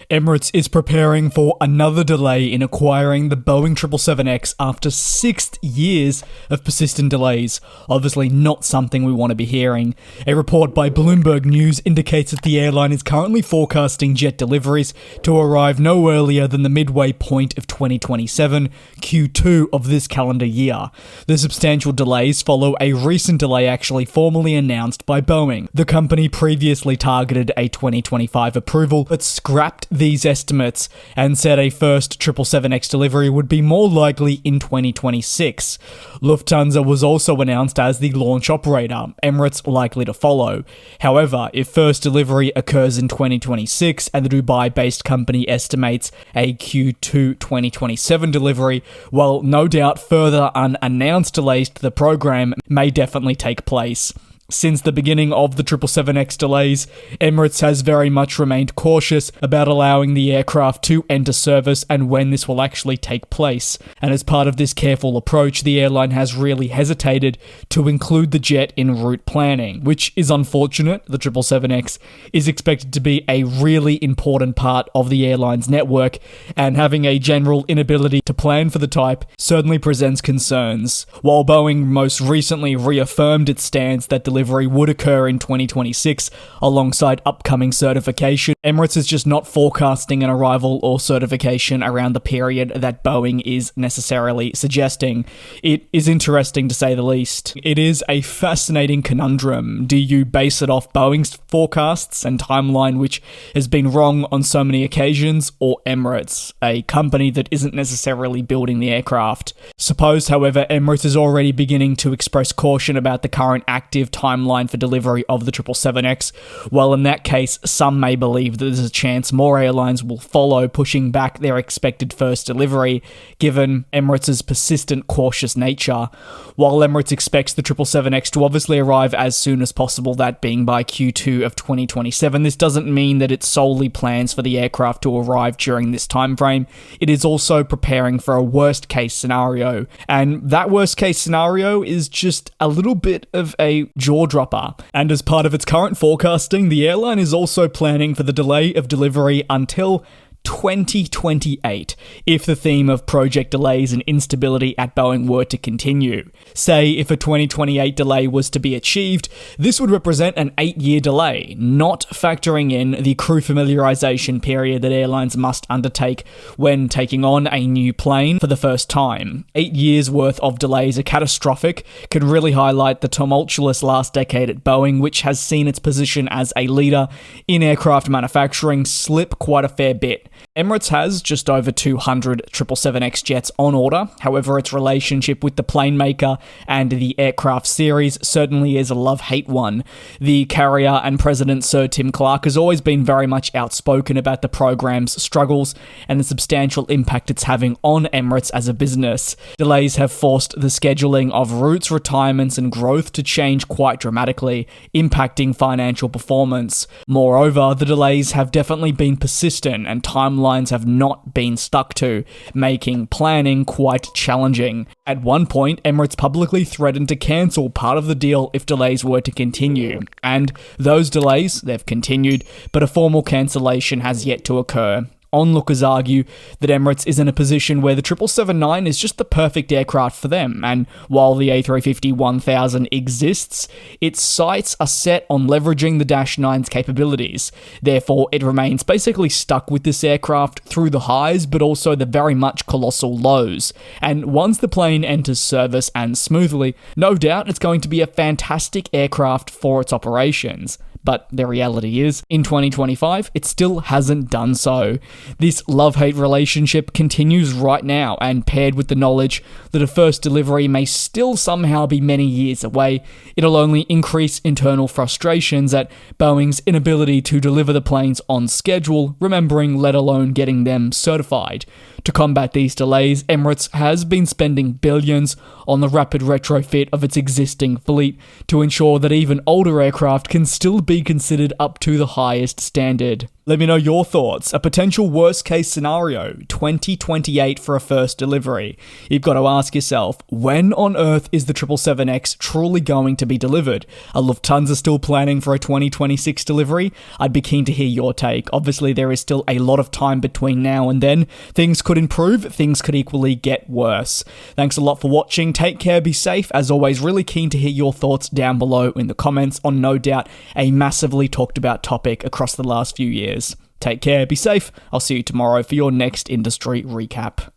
Emirates is preparing for another delay in acquiring the Boeing 777X after 6 years of persistent delays. Obviously not something we want to be hearing. A report by Bloomberg News indicates that the airline is currently forecasting jet deliveries to arrive no earlier than the midway point of 2027, Q2 of this calendar year. The substantial delays follow a recent delay actually formally announced by Boeing. The company previously targeted a 2025 approval, but scrapped these estimates and said a first 777X delivery would be more likely in 2026. Lufthansa was also announced as the launch operator, Emirates likely to follow. However, if first delivery occurs in 2026 and the Dubai-based company estimates a Q2 2027 delivery, well, no doubt further unannounced delays to the program may definitely take place. Since the beginning of the 777X delays, Emirates has very much remained cautious about allowing the aircraft to enter service and when this will actually take place. And as part of this careful approach, the airline has really hesitated to include the jet in route planning, which is unfortunate. The 777X is expected to be a really important part of the airline's network, and having a general inability to plan for the type certainly presents concerns. While Boeing most recently reaffirmed its stance that delivery would occur in 2026 alongside upcoming certification, Emirates is just not forecasting an arrival or certification around the period that Boeing is necessarily suggesting. It is interesting to say the least. It is a fascinating conundrum. Do you base it off Boeing's forecasts and timeline, which has been wrong on so many occasions, or Emirates, a company that isn't necessarily building the aircraft? Suppose, however, Emirates is already beginning to express caution about the current active timeline for delivery of the 777X. Well, in that case, some may believe that there's a chance more airlines will follow, pushing back their expected first delivery, given Emirates' persistent cautious nature. While Emirates expects the 777X to obviously arrive as soon as possible, that being by Q2 of 2027, this doesn't mean that it solely plans for the aircraft to arrive during this time frame. It is also preparing for a worst case scenario, and that worst case scenario is just a little bit of a jaw dropper. And as part of its current forecasting, the airline is also planning for the delay of delivery until 2028, if the theme of project delays and instability at Boeing were to continue. Say, if a 2028 delay was to be achieved, this would represent an 8-year delay, not factoring in the crew familiarization period that airlines must undertake when taking on a new plane for the first time. 8 years worth of delays are catastrophic, can really highlight the tumultuous last decade at Boeing, which has seen its position as a leader in aircraft manufacturing slip quite a fair bit. Emirates has just over 200 777X jets on order. However, its relationship with the plane maker and the aircraft series certainly is a love-hate one. The carrier and president Sir Tim Clark has always been very much outspoken about the program's struggles and the substantial impact it's having on Emirates as a business. Delays have forced the scheduling of routes, retirements, and growth to change quite dramatically, impacting financial performance. Moreover, the delays have definitely been persistent and timelines have not been stuck to, making planning quite challenging. At one point, Emirates publicly threatened to cancel part of the deal if delays were to continue, and those delays, they've continued, but a formal cancellation has yet to occur. Onlookers argue that Emirates is in a position where the 777-9 is just the perfect aircraft for them, and while the A350-1000 exists, its sights are set on leveraging the Dash 9's capabilities. Therefore, it remains basically stuck with this aircraft through the highs, but also the very much colossal lows. And once the plane enters service and smoothly, no doubt it's going to be a fantastic aircraft for its operations. But the reality is, in 2025, it still hasn't done so. This love-hate relationship continues right now, and paired with the knowledge that a first delivery may still somehow be many years away, it'll only increase internal frustrations at Boeing's inability to deliver the planes on schedule, remembering let alone getting them certified. To combat these delays, Emirates has been spending billions on the rapid retrofit of its existing fleet to ensure that even older aircraft can still be considered up to the highest standard. Let me know your thoughts. A potential worst case scenario, 2028 for a first delivery. You've got to ask yourself, when on earth is the 777X truly going to be delivered? Are Lufthansa still planning for a 2026 delivery? I'd be keen to hear your take. Obviously, there is still a lot of time between now and then. Things could improve, things could equally get worse. Thanks a lot for watching. Take care, be safe. As always, really keen to hear your thoughts down below in the comments on no doubt a massively talked about topic across the last few years. Take care, be safe. I'll see you tomorrow for your next industry recap.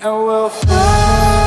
And we'll fly.